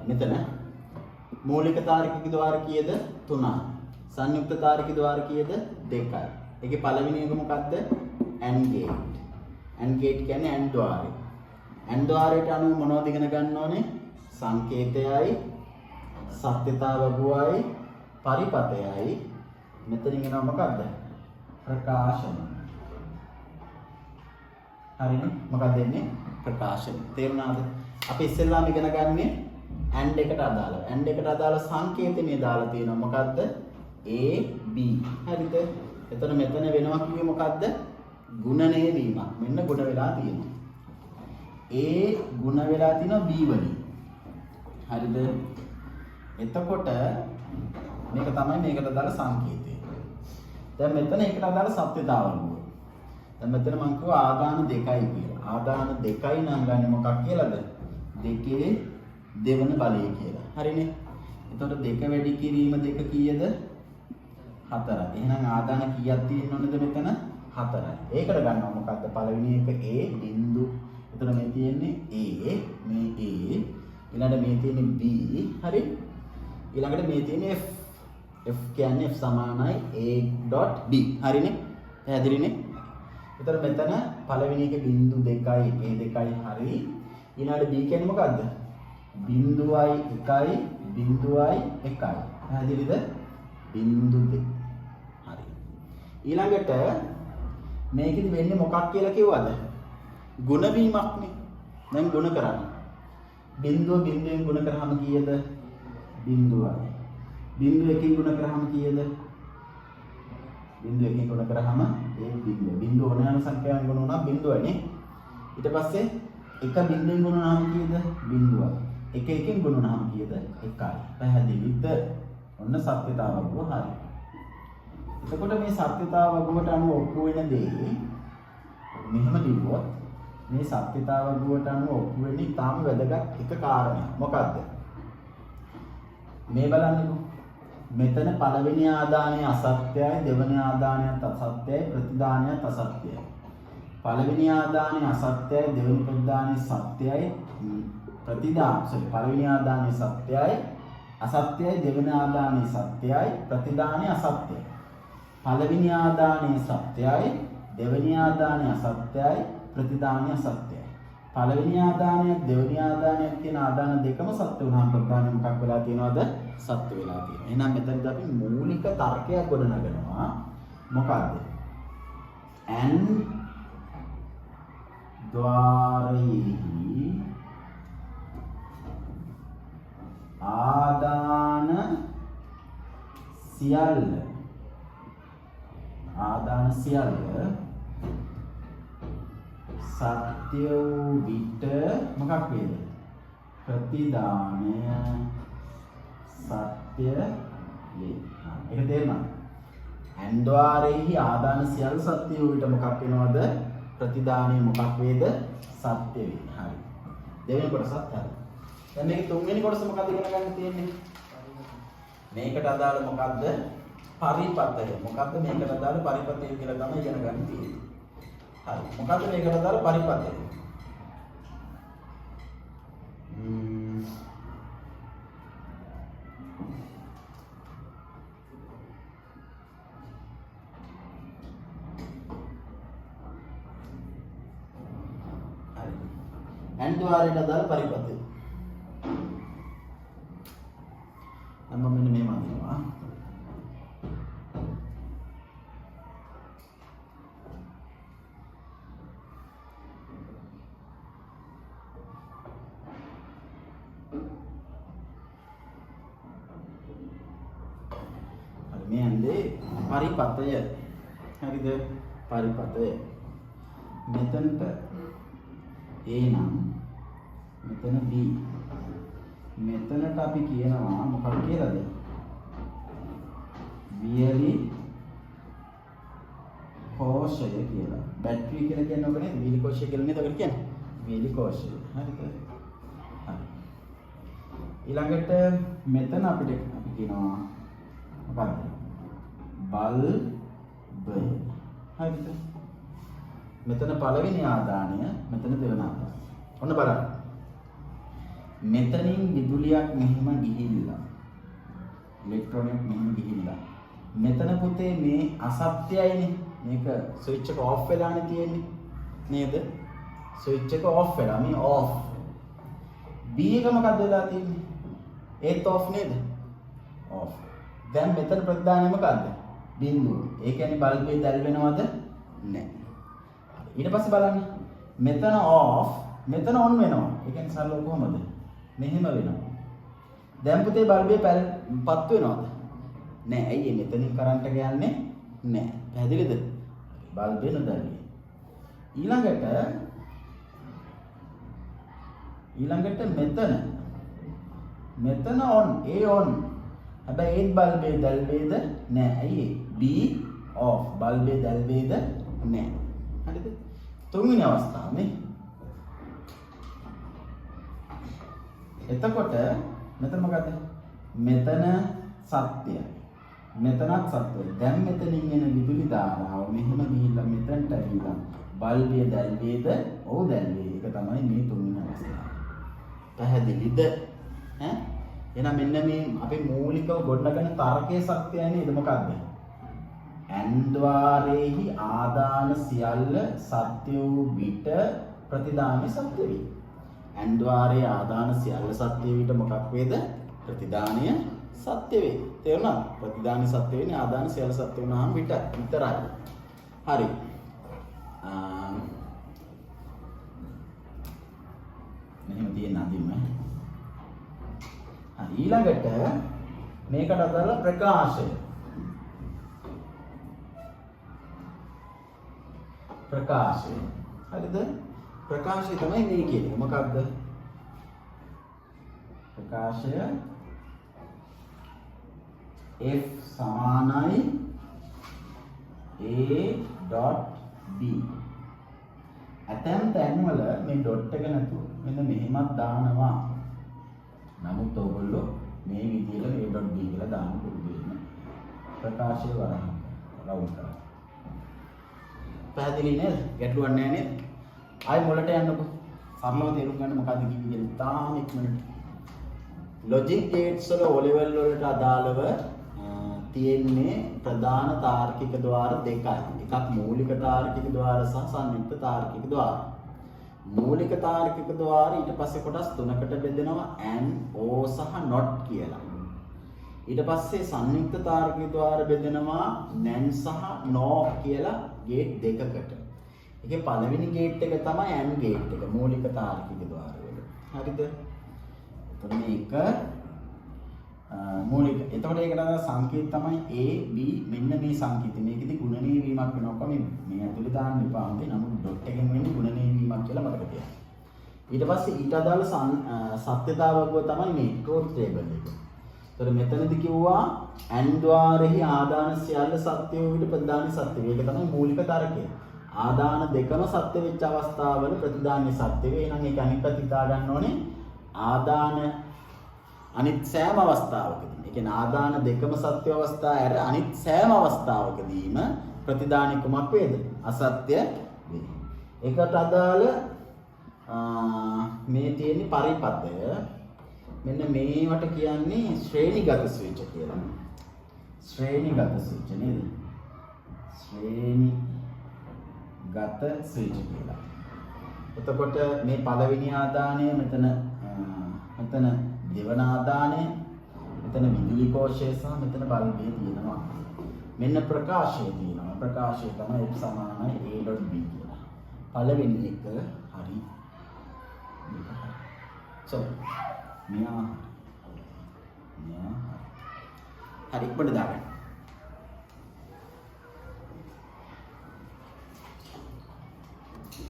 මෙතන මූලික තාර්කික ద్వාර කීයද 3යි. සංයුක්ත තාර්කික ద్వාර කීයද 2යි. ඒකේ පළවෙනි එක මොකද්ද? AND gate. AND gate කියන්නේ AND ద్వාරය. AND ద్వාරයට අනුව මොනවද ඉගෙන ගන්න ඕනේ? සංකේතයයි, සත්‍යතාවගුවයි, පරිපතයයි. මෙතනින් එනවා මොකද්ද? ප්‍රකාශන. හරිනේ? මොකක්ද එන්නේ? ප්‍රකාශන. තේරුණාද? අපි ඉස්සෙල්ලාම ඉගෙන ගන්නේ AND එකට අදාළව. AND එකට අදාළ සංකේතනේ දාලා තියෙනවා. මොකද්ද? A B. හරිද? එතන මෙතන වෙනවා කිව්වේ මොකද්ද? ගුණණය වීමක්. මෙන්න ගුණ වෙලා තියෙනවා. A ගුණ වෙලා තියෙනවා B වලින්. හරිද? එතකොට මේක තමයි මේකට අදාළ සංකේතය. දැන් මෙතන ඒකට අදාළ සත්‍යතාවය. දැන් මෙතන මම කිව්වා ආදාන 2යි කියලා. ආදාන 2යි නම් ගන්නේ මොකක් කියලාද? 2 දෙවන බලය කියලා. හරිනේ? එතකොට 2 වැඩි කිරීම 2 කීයද? 4යි. එහෙනම් ආදාන කීයක් තියෙන්න ඕනද මෙතන? 4යි. ඒකට ගන්නවා මොකද්ද? පළවෙනි එක A බිංදු. එතන මේ තියෙන්නේ A, මේ A. ඊළඟට මේ තියෙන්නේ B. හරි? ඊළඟට මේ තියෙන්නේ F. F කියන්නේ F සමානයි A.B. හරිනේ? පැහැදිලිනේ? එතන මෙතන පළවෙනි එක බිංදු 2යි A2යි හරි. ඊළඟට B කියන්නේ මොකද්ද? බිංදුවයි 1යි බිංදුවයි 1යි. පැහැදිලිද? බිංදු 2. හරි. ඊළඟට මේකෙදි වෙන්නේ මොකක් කියලා කිව්වද? ගුණ වීමක්නේ. දැන් ගුණ කරන්න. බිංදුව බිංදුවෙන් ගුණ කරාම කීයද? බිංදුවයි. බිංදුව එකකින් ගුණ කරාම කීයද? බිංදුව එකකින් ගුණ කරාම ඒ බිංදුව. බිංදුව ඕනෑම සංඛ්‍යාවෙන් ගුණ වුණා බිංදුවනේ. ඊට පස්සේ එක බිංදුවෙන් ගුණ වුණාම කීයද? බිංදුවයි. එක එකකින් ගුණ වුණාම කීයද? 1යි. පැහැදිලිද? ඔන්න සත්‍යතාවගුව හරි. එතකොට මේ සත්‍යතාවගුවට අනුව ඔප්පු වෙන දේ මෙහෙම ලිව්වොත් මේ සත්‍යතාවගුවට අනුව ඔප්පු වෙන්නේ ඊටාම වැදගත් එක කාරණයක්. මොකද්ද? මේ බලන්නකෝ. මෙතන පළවෙනි ආදානය අසත්‍යයි, දෙවෙනි ආදානයත් අසත්‍යයි, ප්‍රතිදානයත් අසත්‍යයි. පළවෙනි ආදානය අසත්‍යයි, දෙවෙනි ප්‍රතිදානය සත්‍යයි, පළවෙනි ආදානය සත්‍යයි, අසත්‍යයි, දෙවෙනි ආදානය සත්‍යයි, ප්‍රතිදානය අසත්‍යයි. පළවෙනි ආදානය සත්‍යයි, දෙවෙනි ආදානය අසත්‍යයි, ප්‍රතිදානය අසත්‍යයි. පළවෙනි ආදානයත් දෙවෙනි ආදානයත් කියන ආදාන දෙකම සත්‍ය වුණාම ප්‍රතිදානය මොකක් වෙලා තියෙනවද? සත්‍ය වෙලා තියෙනවා. එහෙනම් මෙතනදී අපි මූලික තර්කයක් ගොඩනගනවා. මොකද්ද? AND ద్వාරයෙහි ආදාන සියල්ල සත්‍ය වූ විට මොකක් වේද? ප්‍රතිදානය සත්‍ය වේ. ඒක තේරුණාද? AND ద్వාරයෙහි ආදාන සියල්ල සත්‍ය වූ විට මොකක් වෙනවද? ප්‍රතිදානය මොකක් වේද? සත්‍ය වේ. හරි. දෙවෙනි කොටසත් හරි. දැන් මේකේ තුන්වෙනි කොටස මොකක්ද ඉගෙන ගන්න තියෙන්නේ? මේකට අදාළ මොකක්ද? පරිපතය. මොකක්ද මේකට අදාළ පරිපතය කියලා තමයි ඉගෙන ගන්න තියෙන්නේ. හරි. මොකක්ද මේකට අදාළ පරිපතය? හරි. AND ద్వාරයට අදාළ පරිපතය. මම මෙන්න මේ මානවා. මේ ඇන්දේ පරිපතය. හරිද? පරිපතය. මෙතනට A නම් මෙතන B. මෙතනට අපි කියනවා මොකක්ද කියලාද? වියලි කෝෂය කියලා. බැටරි කියලා කියන්නේ ඔක නේද? වියලි කෝෂය කියලා නේද ඔකට කියන්නේ? වියලි කෝෂය. හරිද? හරි. ඊළඟට මෙතන අපිට අපි කියනවා මොකක්ද? බල්බය. හරිද? මෙතන පළවෙනි ආදානය, මෙතන දෙවෙනි ආදානය. ඔන්න බලන්න. මෙතනින් විදුලියක් මෙහෙම ගිහිල්ලා ඉලෙක්ට්‍රෝනයක් මෙහෙම ගිහිල්ලා මෙතන පුතේ මේ අසත්‍යයිනේ මේක ස්විච් එක ඔෆ් වෙලානේ තියෙන්නේ නේද ස්විච් එක ඔෆ් වෙලා මේ ඔෆ් B එක මොකද වෙලා තියෙන්නේ ඒත් ඔෆ් නේද ඔෆ් දැන් මෙතන ප්‍රතිදානය මොකද්ද බිඳුව ඒ කියන්නේ බල්බේ දැල් වෙනවද නැහැ ඊට පස්සේ බලන්න මෙතන ඔෆ් මෙතන ඔන් වෙනවා ඒ කියන්නේ සරලව කොහමද මෙහෙම වෙනවා දැන් පුතේ බල්බේ පත් වෙනවද නෑ ඇයි මෙතනින් කරන්ට් එක යන්නේ නෑ පැහැදිලිද බල්බේ නොදැල්ලේ ඊළඟට මෙතන ඔන් ඒ ඔන් හැබැයි ඒත් බල්බේ දැල්වේද නෑ ඇයි B off බල්බේ දැල්වේද නෑ හරිද තුන්වෙනි අවස්ථාව නේ එතකොට මෙතන මොකද මෙතන සත්‍යයි මෙතනත් සත්‍යයි දැන් මෙතනින් එන විදුලි ධාරාව මෙහෙම ගිහිල්ලා මෙතනට ඇවිල්ලා බල්බය දැල්වේද ඔව් දැල්වේ ඒක තමයි මේ තුන්වෙනි අවස්ථාව පැහැදිලිද ඈ එහෙනම් මෙන්න මේ අපේ මූලිකව ගොඩනගන තර්කයේ සත්‍යය නේද මොකක්ද ඇන්ද්වාරේහි ආදාන සියල්ල සත්‍ය වූ විට ප්‍රතිදානෙ සත්‍ය වේ ඇන්ද්වාරේ ආදාන සියල්ල සත්‍ය විට මොකක් වේද ප්‍රතිදානය සත්‍ය වේ තේරුණාද ප්‍රතිදානය සත්‍ය වෙන්නේ ආදාන සියල්ල සත්‍ය වුණාම විතරයි හරි මෙහෙම තියෙන අදින්ම ඊළඟට මේකට අදාළ ප්‍රකාශය හරිද ප්‍රකාශය තමයි මේ කියන්නේ මොකක්ද ප්‍රකාශය F සමානයි A.B ඇතැම් තැන්වල මේ ඩොට් එක නැතුව මෙන්න මෙහෙමත් දානවා නමුත් ඔයගොල්ලෝ මේ විදිහට A.B කියලා දාන්න පුරුදු වෙන්න ප්‍රකාශය රවුන්ඩ් කරලා පැහැදිලි නේද ගැටලුවක් නැහැ නේද ආයි මොළට යන්නකො සරලව තේරුම් ගන්න මොකද්ද කිව්වේ තාම ඉක්මනට ලොජික් ගේට්ස් වල O level වලට අදාළව තියෙන්නේ ප්‍රධාන තාර්කික ద్వාර දෙකයි එකක් මූලික තාර්කික ద్వාර සහ සංයුක්ත තාර්කික ద్వාර මූලික තාර්කික ద్వාර ඊට පස්සේ කොටස් තුනකට බෙදෙනවා and o සහ not කියලා ඊට පස්සේ සංයුක්ත තාර්කික ద్వාර බෙදෙනවා nan සහ no කියලා ගේට් දෙකකට ඒකේ පළවෙනි ගේට් එක තමයි and ගේට් එක මූලික තාර්කික ద్వාර වල හරිද එතකොට මේක මූලික එතකොට ඒකට සංකේත තමයි A B මෙන්න මේ සංකේත මේකෙදි ගුණනීය වීමක් වෙනවා මේ ඇතුලේ දාන්න එපා හොඳේ නමුත් ඩොට් එකෙන් වෙන්නේ ගුණනීය වීමක් කියලා මතක තියාගන්න ඊට පස්සේ ඊට අදාළ සත්‍යතාවක තමයි මේ ට්‍රූත් ටේබල් එක එතකොට මෙතනදි කිව්වා and ద్వාරෙහි ආදාන සියල්ල සත්‍ය වූ විට ප්‍රතිදානෙ සත්‍ය වේ ඒක තමයි මූලික තර්කය ආදාන දෙකම සත්‍ය වෙච්ච අවස්ථාවල ප්‍රතිදානෙ සත්‍ය වේ එහෙනම් ඒක අනිත් පැත්ත හිතා ගන්න ඕනේ ආදාන අනිත් සෑම අවස්ථාවකදී ඒ කියන්නේ ආදාන දෙකම සත්‍ය අවස්ථා ඇර අනිත් සෑම අවස්ථාවකදීම ප්‍රතිදානෙ කුමක් වේද අසත්‍ය වේ ඒකට අදාළ මේ තියෙන පරිපදය මෙන්න මේවට කියන්නේ ශ්‍රේණිගත ස්විච් කියලා ශ්‍රේණිගත ස්විච් නේද ශ්‍රේණිගත ස්විච් කියලා එතකොට මේ පළවෙනි ආදානය මෙතන දෙවන ආදානය මෙතන විදුලි කෝෂය සහ මෙතන බල්බේ තියෙනවා මෙන්න ප්‍රකාශය තියෙනවා ප්‍රකාශය තමයි F සමානයි A.B කියලා පළවෙනි එක හරි මෙයා හරි ඉක්මනට දාගන්න